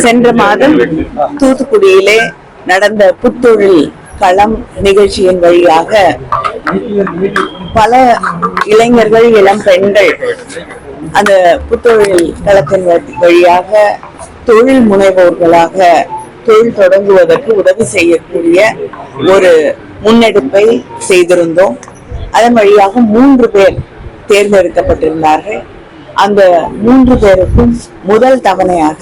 சென்ற மாதம் தூத்துக்குடியிலே நடந்த புத்தொழில் களம் நிகழ்ச்சியின் வழியாக பல இளைஞர்கள், இளம் பெண்கள் அந்த புத்தொழில் களத்தின் வழியாக தொழில் முனைவோர்களாக தொழில் தொடங்குவதற்கு உதவி செய்யக்கூடிய ஒரு முன்னெடுப்பை செய்திருந்தோம். அதன் வழியாக 3 பேர் தேர்ந்தெடுக்கப்பட்டிருந்தார்கள். அந்த 3 பேருக்கும் முதல் தவணையாக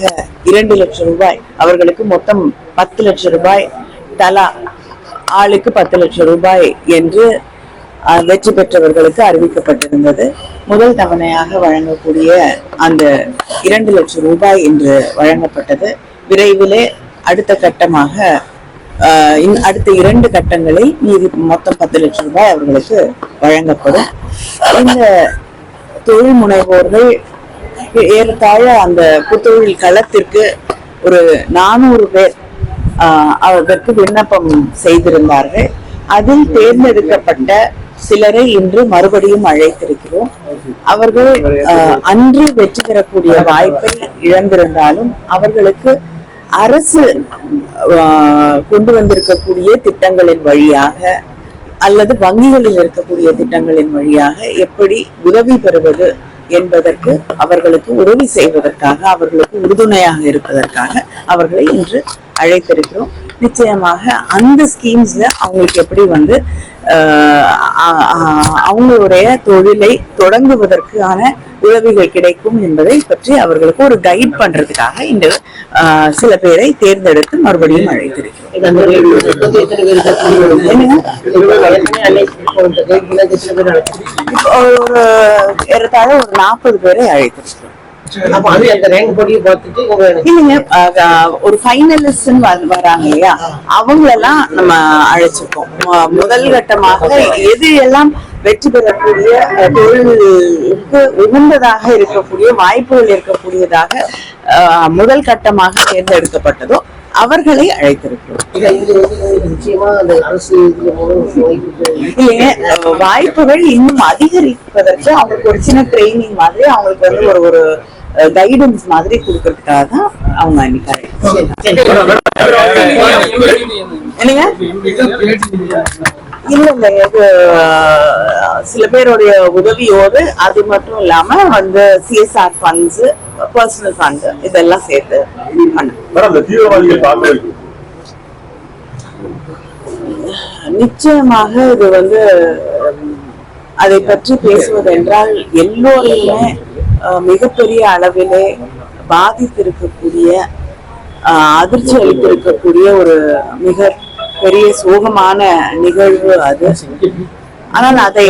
2 லட்சம் ரூபாய், அவர்களுக்கு மொத்தம் 10 லட்சம் ரூபாய், தலா ஆளுக்கு 10 லட்சம் ரூபாய் என்று வெற்றி பெற்றவர்களுக்கு அறிவிக்கப்பட்டிருந்தது. முதல் தவணையாக வழங்கக்கூடிய அந்த 2 லட்சம் ரூபாய் இன்று வழங்கப்பட்டது. விரைவிலே அடுத்த கட்டமாக அடுத்த 2 கட்டங்களில் மீதி மொத்தம் 10 லட்சம் ரூபாய் அவர்களுக்கு வழங்கப்படும். இந்த தொழில் முனைவோர்கள் ஏறத்தாழ அந்த புத்தொழில் களத்திற்கு ஒரு 400 பேர் அதற்கு விண்ணப்பம் செய்திருந்தார்கள். அதில் தேர்ந்தெடுக்கப்பட்ட சிலரை இன்று மறுபடியும் அழைத்திருக்கிறோம். அவர்கள் அன்று வெற்றி பெறக்கூடிய வாய்ப்பை இழந்திருந்தாலும் அவர்களுக்கு அரசு கொண்டு வந்திருக்கக்கூடிய திட்டங்களின் வழியாக அல்லது வங்கிகளில் இருக்கக்கூடிய திட்டங்களின் வழியாக எப்படி உதவி பெறுவது என்பதற்கு அவர்களுக்கு உதவி செய்வதற்காக, அவர்களுக்கு உறுதுணையாக இருப்பதற்காக அவர்களை இன்று அழைத்திருக்கிறோம். நிச்சயமாக அந்த ஸ்கீம்ஸ்ல அவங்களுக்கு எப்படி அவங்களுடைய தொழிலை தொடங்குவதற்கான உதவிகள் கிடைக்கும் என்பதை பற்றி அவர்களுக்கு ஒரு கைட் பண்றதுக்காக இந்த சில பேரை தேர்ந்தெடுத்து மறுபடியும் அழைத்திருக்கிறோம். ஒரு ஏறத்தாழ ஒரு 40 பேரை அழைத்திருக்கிறோம். ஒரு ஃபைனலிஸ்ட் வராங்க இல்லையா, அவங்களெல்லாம் நம்ம அழைச்சிருக்கோம். முதல் கட்டமாக எது எல்லாம் வெற்றி பெறக்கூடிய தொழிலுக்கு உகந்ததாக இருக்கக்கூடிய வாய்ப்புகள் இருக்கக்கூடியதாக முதல் கட்டமாக தேர்ந்தெடுக்கப்பட்டதோ அவர்களை அழைத்திருக்கிறோம். வாய்ப்புகள் இன்னும் அதிகரிப்பதற்கு அவங்களுக்கு ஒரு சின்ன ட்ரைனிங் மாதிரி, அவங்களுக்கு ஒரு கைடன்ஸ் மாதிரி கொடுக்கறதுக்காக தான் அவங்க இல்ல சில பேருடைய உதவியோடு, அது மட்டும் இல்லாம CSR ஃபண்ட்ஸ், பர்சனல் ஃபண்ட் இதெல்லாம் சேர்த்து நிச்சயமாக இது அதை பற்றி பேசுவதென்றால் எல்லோரையுமே மிகப்பெரிய அளவிலே பாதித்திருக்கக்கூடிய, அதிர்ச்சி அளித்திருக்கக்கூடிய ஒரு மிக பெரிய சோகமான நிகழ்வு அது. ஆனால் அதை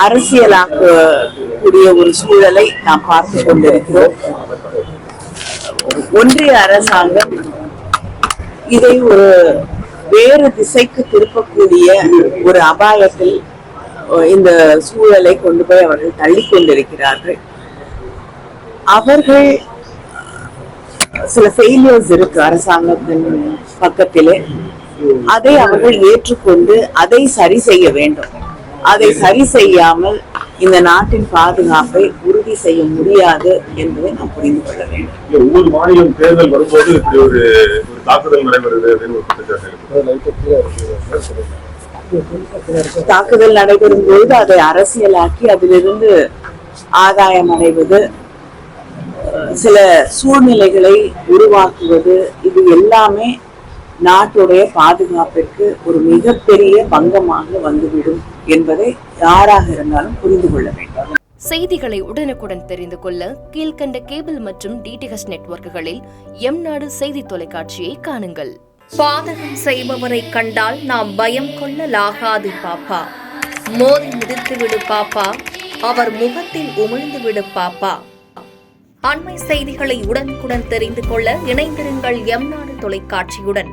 அரசியலாக்கக்கூடிய ஒரு சூழலை நாம் பார்த்து கொண்டிருக்கிறோம். ஒன்றிய அரசாங்கம் இதை ஒரு வேறு திசைக்கு திருப்பக்கூடிய ஒரு அபாயத்தில் இந்த சூழலை கொண்டு போய் அவர்கள் தள்ளிக்கொண்டிருக்கிறார்கள். அவர்கள் சில ஃபெயிலியர்ஸ் இருக்கு அரசாங்கத்தின் பக்கத்திலே, அதை அவர்கள் ஏற்றுக்கொண்டு அதை சரி செய்ய வேண்டும். அதை சரி செய்யாமல் இந்த நாட்டின் பாதுகாப்பை உறுதி செய்ய முடியாது என்பதை நாம் புரிந்து கொள்ள வேண்டும். ஒவ்வொரு மாநிலம் தேர்தல் வரும்போது இப்படி ஒரு தாக்குதல் நடைபெறுது. தாக்குதல் நடைபெறும் பொழுது அதை அரசியலாக்கி அதிலிருந்து ஆதாயம் அடைவது, சில சூழ்நிலைகளை உருவாக்குவது, இது எல்லாமே நாட்டுடைய பாதுகாப்பிற்கு ஒரு மிகப்பெரிய பங்கமாக வந்துவிடும் என்பதை யாராக இருந்தாலும் புரிந்து கொள்ள வேண்டும். செய்திகளை உடனுக்குடன் தெரிந்து கொள்ள கீழ்கண்ட கேபிள் மற்றும் DTH நெட்வொர்க்குகளில் எம்நாடு செய்தி தொலைக்காட்சியை காணுங்கள். பாதகம் செய்பவரை கண்டால் நாம் பயம் கொள்ளலாகாது பாப்பா. மோதி மிதித்து விடு பாப்பா, அவர் முகத்தில் உமிழ்ந்து விடு பாப்பா. அண்மை செய்திகளை உடனுக்குடன் தெரிந்து கொள்ள இணைந்திருங்கள் எம்நாடு தொலைக்காட்சியுடன்.